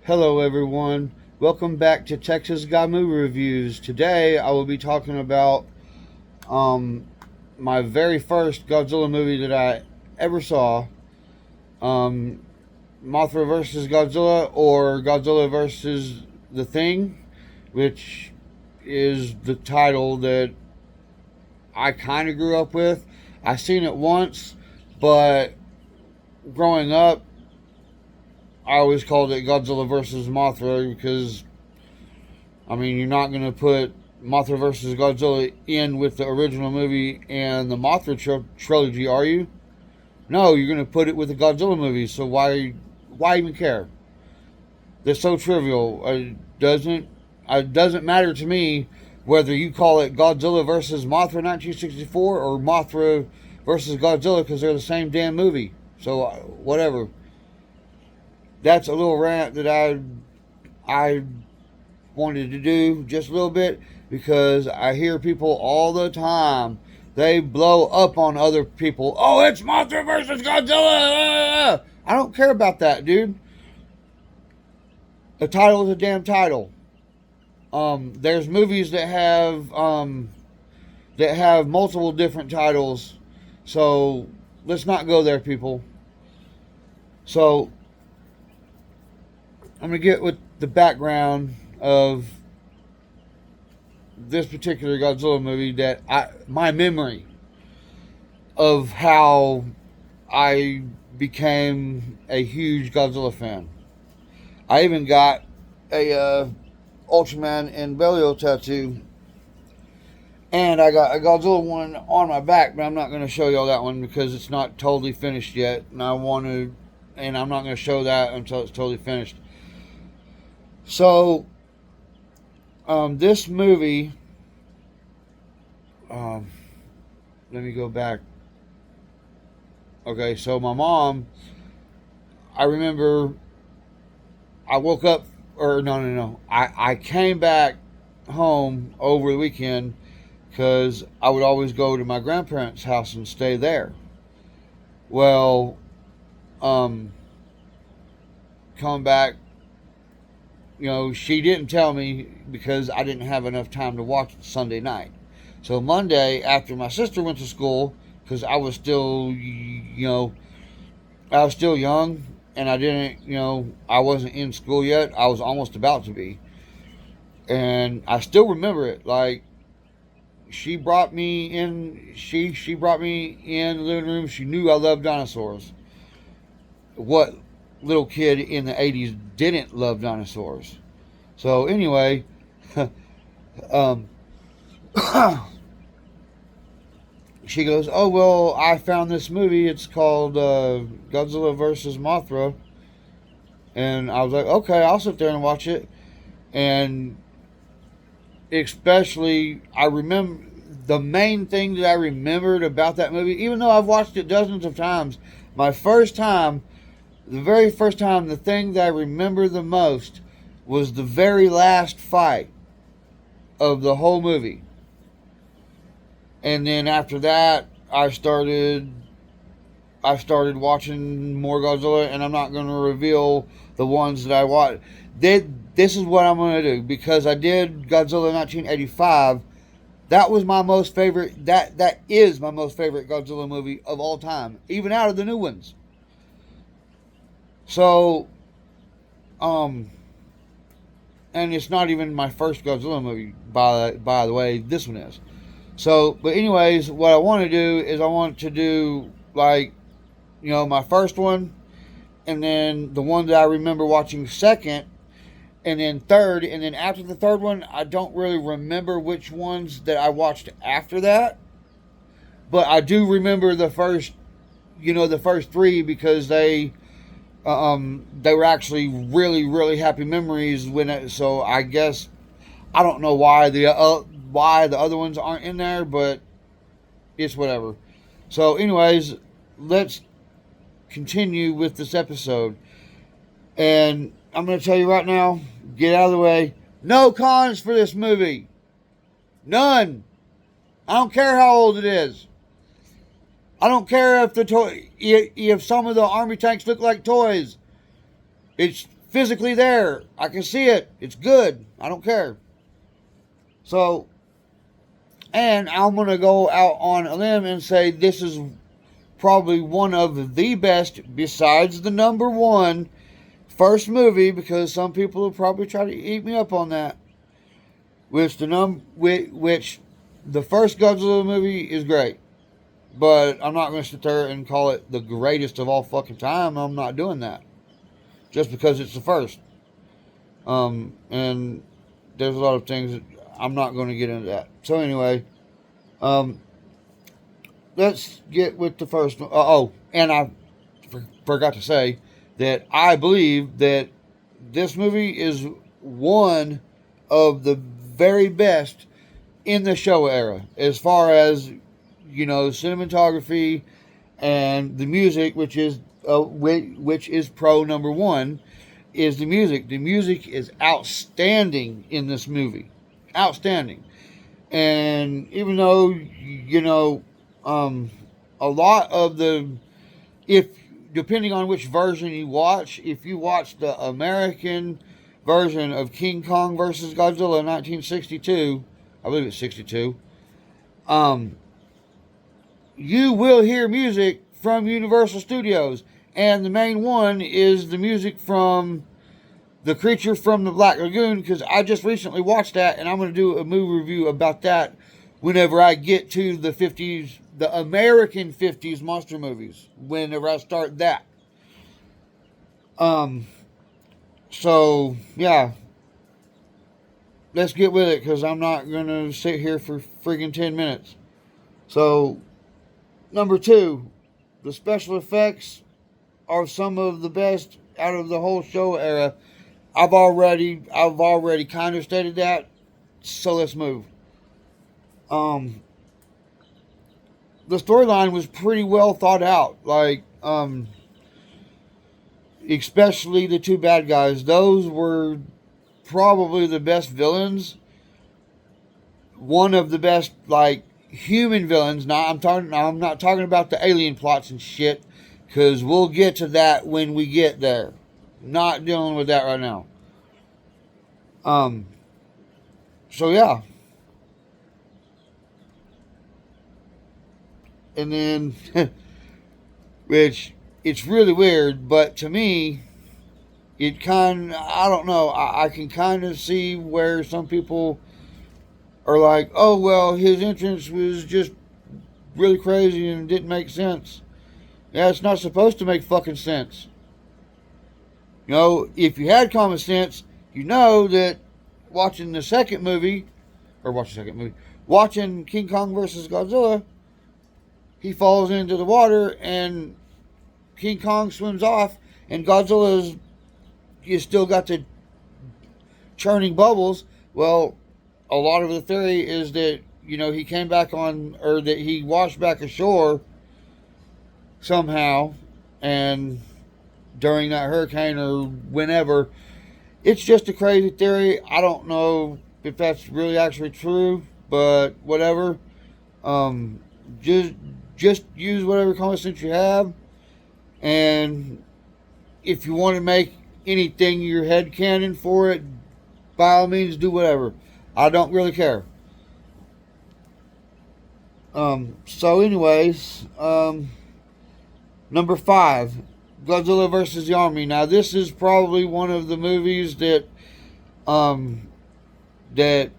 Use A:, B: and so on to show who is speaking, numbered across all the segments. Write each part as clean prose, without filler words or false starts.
A: Hello everyone, welcome back to Texas Guy Movie Reviews. Today I will be talking about um, my very first Godzilla movie that I ever saw, um, Mothra Vs Godzilla, or Godzilla vs. The Thing, which is the title that I kind of grew up with. I seen it once, but growing up I always called it Godzilla vs. Mothra because you're not going to put Mothra vs. Godzilla in with the original movie and the Mothra trilogy, are you? No, you're going to put it with the Godzilla movie. So why even care? They're so trivial. It doesn't matter to me whether you call it Godzilla vs. Mothra 1964 or Mothra vs. Godzilla because they're the same damn movie. So whatever. That's a little rant that I wanted to do just a little bit because I hear people all the time. They blow up on other people. Oh, it's Mothra versus Godzilla. I don't care about that, dude. A title is a damn title. There's movies that have multiple different titles. So let's not go there, people. So I'm gonna get with the background of this particular Godzilla movie my memory of how I became a huge Godzilla fan. I even got a Ultraman and Belial tattoo, and I got a Godzilla one on my back, but I'm not going to show y'all that one because it's not totally finished yet, and I'm not going to show that until it's totally finished. So this movie, let me go back. Okay, so my mom, I remember I woke up, or no. I came back home over the weekend because I would always go to my grandparents' house and stay there. Well, come back, she didn't tell me because I didn't have enough time to watch it Sunday night. So Monday, after my sister went to school, because I was still young, and I wasn't in school yet. I was almost about to be, and I still remember it. Like she brought me in. She brought me in the living room. She knew I loved dinosaurs. What little kid in the '80s didn't love dinosaurs? So anyway, um, she goes, "Oh well, I found this movie. It's called Godzilla versus Mothra," and I was like, "Okay, I'll sit there and watch it." And especially, I remember the main thing that I remembered about that movie, even though I've watched it dozens of times. My first time, the very first time, the thing that I remember the most was the very last fight of the whole movie. And then after that, I started watching more Godzilla, and I'm not going to reveal the ones that I watched. This is what I'm going to do because I did Godzilla 1985. That was my most favorite. That is my most favorite Godzilla movie of all time, even out of the new ones. So, and it's not even my first Godzilla movie, by the way. This one is. So, but anyways, what I want to do is I want to do my first one, and then the one that I remember watching second, and then third, and then after the third one, I don't really remember which ones that I watched after that, but I do remember the first three because they were actually really, really happy memories so I guess I don't know why the other ones aren't in there, but it's whatever. So anyways, let's continue with this episode. And I'm going to tell you right now, get out of the way. No cons for this movie. None. I don't care how old it is. I don't care if if some of the army tanks look like toys. It's physically there. I can see it. It's good. I don't care. So, and I'm going to go out on a limb and say this is probably one of the best, besides the number one first movie, because some people will probably try to eat me up on that. Which the first Godzilla movie is great, but I'm not going to sit there and call it the greatest of all fucking time. I'm not doing that just because it's the first. And there's a lot of things that I'm not going to get into that. So anyway, let's get with the first one. And I forgot to say that I believe that this movie is one of the very best in the Showa era, as far as, cinematography and the music, which is pro number one, is the music. The music is outstanding in this movie, outstanding. And even though a lot of if depending on which version you watch, if you watch the American version of King Kong versus Godzilla 1962, I believe it's 62, you will hear music from Universal Studios, and the main one is the music from The Creature from the Black Lagoon, because I just recently watched that, and I'm going to do a movie review about that whenever I get to the 50s, the American 50s monster movies, whenever I start that. So, yeah. Let's get with it, because I'm not going to sit here for friggin' 10 minutes. So, number 2, the special effects are some of the best out of the whole show era. I've already kind of stated that, so let's move. The storyline was pretty well thought out, especially the two bad guys. Those were probably the best villains. One of the best, human villains. Now I'm not talking about the alien plots and shit, because we'll get to that when we get there. Not dealing with that right now. So yeah. And then, which, it's really weird, but to me, I don't know, I can kind of see where some people are like, oh, well, his entrance was just really crazy and didn't make sense. Yeah, it's not supposed to make fucking sense. If you had common sense, you know that watching King Kong versus Godzilla, he falls into the water and King Kong swims off, and Godzilla's you still got the churning bubbles. Well, a lot of the theory is that, he came back or that he washed back ashore somehow, and during that hurricane or whenever. It's just a crazy theory. I don't know if that's really actually true, but whatever. Just use whatever common sense you have, and if you want to make anything your head canon for it, by all means do whatever. I don't really care. So anyways, number 5, Godzilla versus the Army. Now this is probably one of the movies that the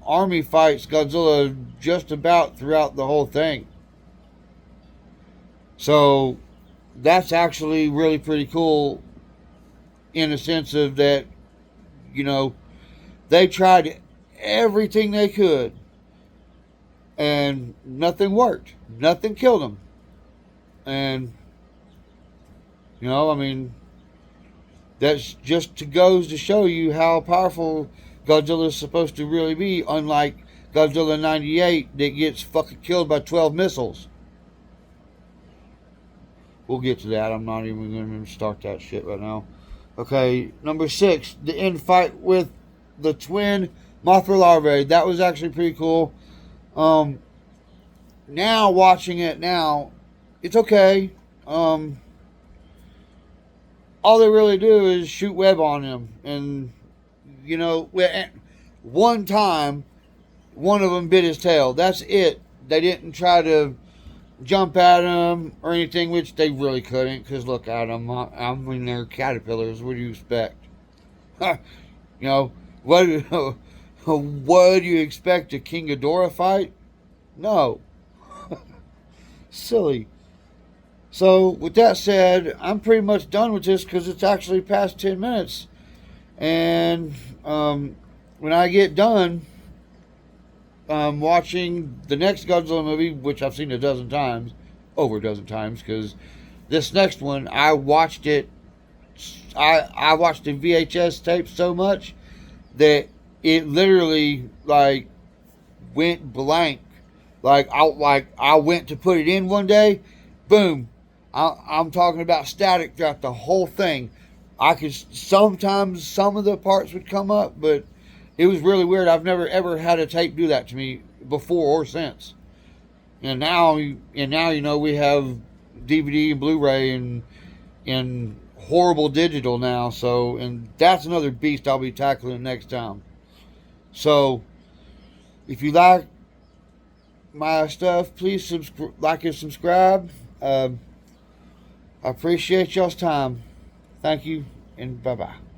A: Army fights Godzilla just about throughout the whole thing. So that's actually really pretty cool, in a sense of that, they tried everything they could and nothing worked. Nothing killed them. And, that's just goes to show you how powerful Godzilla is supposed to really be, unlike Godzilla 98 that gets fucking killed by 12 missiles. We'll get to that. I'm not even going to start that shit right now. Okay, number 6, the end fight with the twin Mothra larvae. That was actually pretty cool. Now, watching it now, it's okay. all they really do is shoot web on him. And, you know, one time, one of them bit his tail. That's it. They didn't try to jump at him or anything, which they really couldn't, because look at them. I mean, they're caterpillars. What do you expect? You know, what do you expect, a King Ghidorah fight? No. Silly. So, with that said, I'm pretty much done with this because it's actually past 10 minutes. And when I get done watching the next Godzilla movie, which I've seen over a dozen times, because this next one, I watched it. I watched the VHS tape so much that it literally like went blank. Like I went to put it in one day, boom. I'm talking about static throughout the whole thing. I could sometimes some of the parts would come up, but it was really weird. I've never ever had a tape do that to me before or since. And now you know we have DVD and Blu-ray and horrible digital now. So, and that's another beast I'll be tackling next time. So, if you like my stuff, please like and subscribe. I appreciate y'all's time. Thank you, and bye-bye.